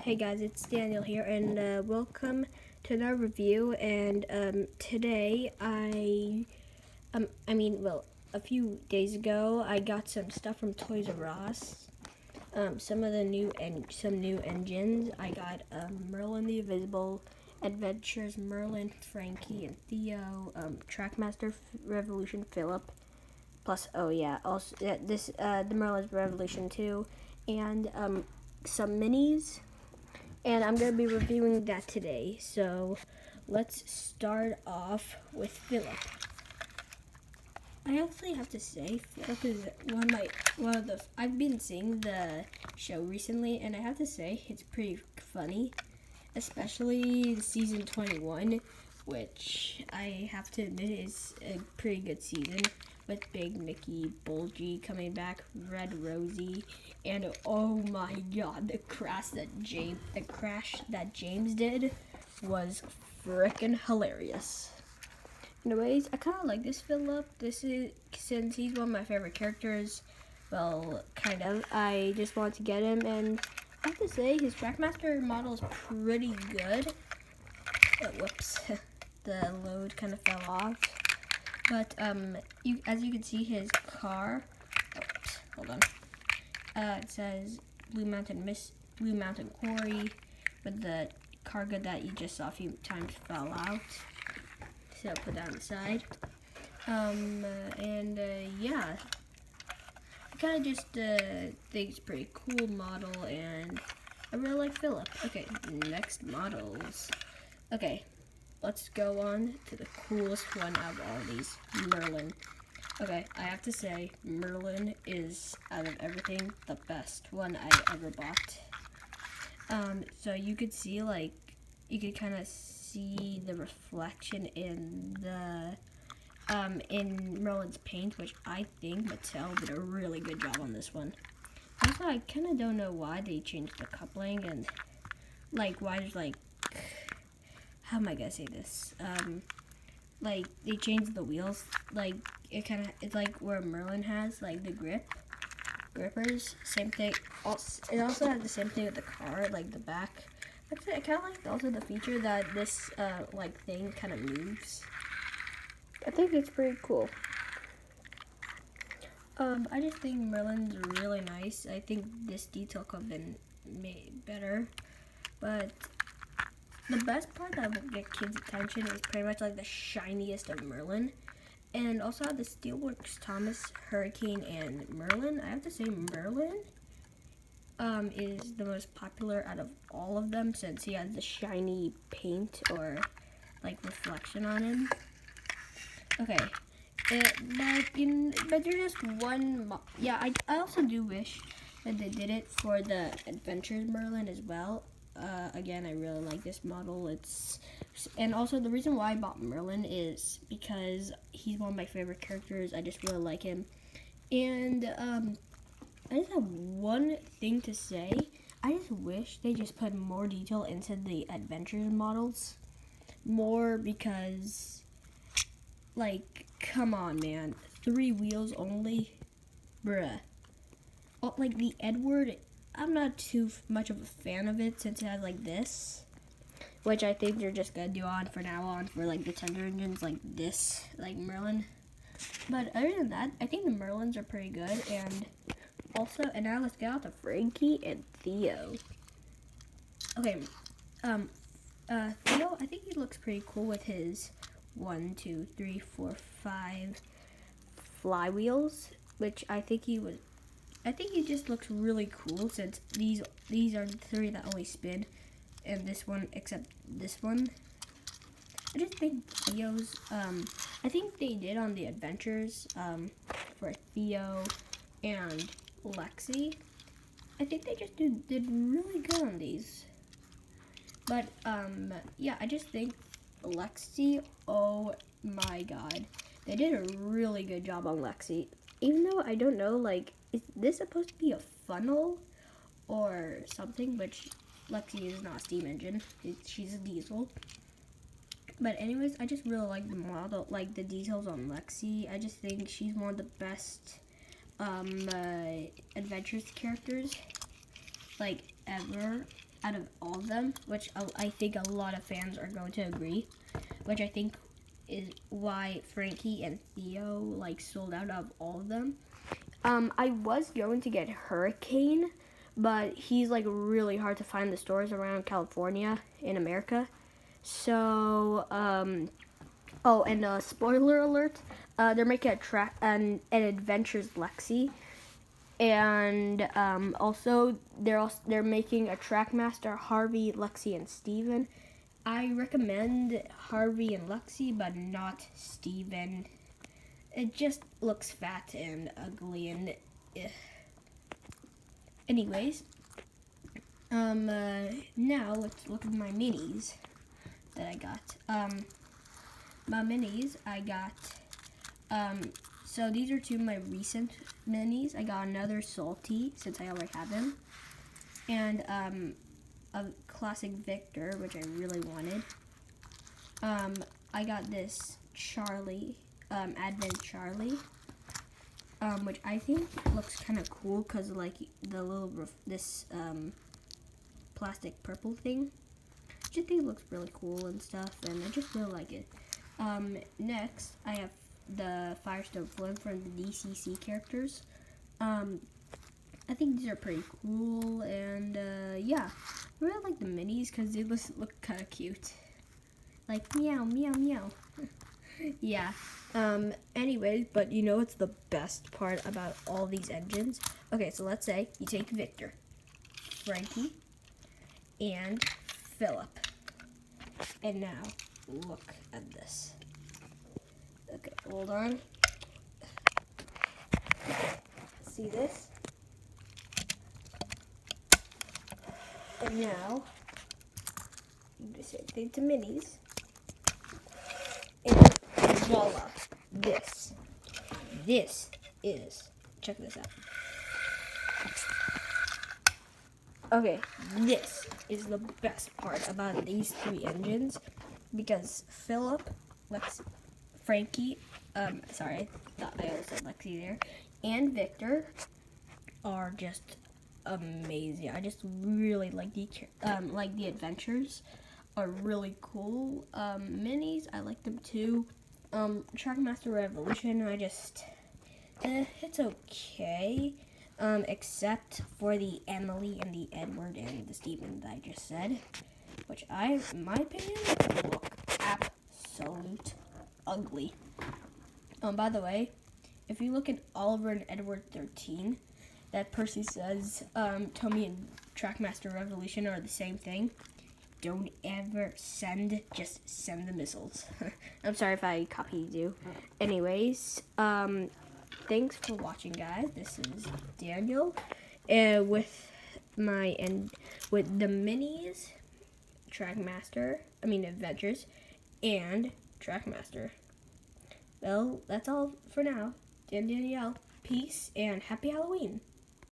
Hey guys, it's Daniel here, and welcome to another review. And today, a few days ago, I got some stuff from Toys R Us. Some of the some new engines. I got Merlin the Invisible, Adventures Merlin, Frankie and Theo, Trackmaster Revolution Philip. Plus, oh yeah, also the Merlin's Revolution 2, and some minis, and I'm going to be reviewing that today. So let's start off with Philip. I actually have to say, Philip is one of the. I've been seeing the show recently, and I have to say it's pretty funny, especially season 21, which I have to admit is a pretty good season, with Big Mickey, Bulgy coming back, Red Rosie, and oh my god, the crash that James did was frickin' hilarious. Anyways, I kind of like this Philip. This is, since he's one of my favorite characters, well, kind of, I just want to get him, and I have to say his Trackmaster model is pretty good. Whoops, the load kind of fell off. But as you can see, his car. Oops, hold on. It says Blue Mountain Quarry, but the cargo that you just saw a few times fell out. So I'll put that on the side. Yeah, I kind of just think it's a pretty cool model, and I really like Philip. Okay, next models. Okay, let's go on to the coolest one out of all these, Merlin. Okay, I have to say, Merlin is, out of everything, the best one I ever bought. So you could see, like, you could kind of see the reflection in the, in Merlin's paint, which I think Mattel did a really good job on this one. Also, I kind of don't know why they changed the coupling, and, like, why there's, like, how am I gonna say this? Like, they changed the wheels, like, it's like where Merlin has, like, the grippers, same thing. It also has the same thing with the car, like the back. Actually, I kind of like also the feature that this, like, thing kind of moves. I think it's pretty cool. I just think Merlin's really nice. I think this detail could have been made better, but the best part that will get kids' attention is pretty much like the shiniest of Merlin. And also the Steelworks Thomas, Hurricane, and Merlin. I have to say Merlin is the most popular out of all of them, since he has the shiny paint or like reflection on him. Okay, but there's just one. Yeah, I also do wish that they did it for the Adventures Merlin as well. Again, I really like this model. And also the reason why I bought Merlin is because he's one of my favorite characters. I just really like him. And I just have one thing to say. I just wish they just put more detail into the Adventures models. More, because, like, come on, man. 3 wheels only? Bruh. Oh, like the Edward, I'm not too much of a fan of it, since it has like this, which I think they're just gonna do on for now on for like the tender engines like this, like Merlin. But other than that, I think the Merlins are pretty good. And also, and now let's get out to Frankie and Theo. Okay, Theo, I think he looks pretty cool with his 1, 2, 3, 4, 5 flywheels, which I think he just looks really cool, since these are the 3 that only spin, and this one, except this one. I just think Theo's, I think they did on the Adventures, for Theo and Lexi. I think they just did really good on these. But, yeah, I just think Lexi, oh my god. They did a really good job on Lexi. Even though I don't know, like, is this supposed to be a funnel or something? Which Lexi is not a steam engine. She's a diesel. But anyways, I just really like the model, like the details on Lexi. I just think she's one of the best adventures characters, like, ever. out of all of them, which I think a lot of fans are going to agree, which I think is why Frankie and Theo like sold out of all of them. I was going to get Hurricane, but he's like really hard to find in the stores around California in America. So, oh, and spoiler alert, they're making an Adventures Lexi, and also they're making a Trackmaster Harvey, Lexi, and Steven. I recommend Harvey and Lexi, but not Steven. It just looks fat and ugly and anyways, now let's look at my minis that I got. My minis I got, so these are two of my recent minis. I got another Salty, since I already have him, and a classic Victor, which I really wanted. I got this Charlie, Advent Charlie, which I think looks kind of cool because like the little this plastic purple thing. I just think it looks really cool and stuff, and I just really like it. Next, I have the Firestone Flame from the DCC characters. I think these are pretty cool, and yeah, I really like the minis because they look kind of cute. Like meow, meow, meow. Yeah. Anyways, but you know what's the best part about all these engines? Okay, so let's say you take Victor, Frankie, and Philip. And now, look at this. Okay, hold on. See this? And now, the same thing to minis. And voila, this is, check this out. Okay, this is the best part about these three engines, because Philip, Frankie, sorry, I thought I almost said Lexi there, and Victor are just amazing. I just really like the adventures are really cool. Minis, I like them too. Trackmaster Revolution, I just, it's okay. Except for the Emily and the Edward and the Steven that I just said, which in my opinion, look absolute ugly. By the way, if you look at Oliver and Edward 13, that Percy says, Tommy and Trackmaster Revolution are the same thing. Don't ever just send the missiles. I'm sorry if I copied you. Anyways, thanks for watching, guys. This is Daniel, with the minis, Adventures, and Trackmaster. Well, that's all for now. Dan Danielle, peace and happy Halloween.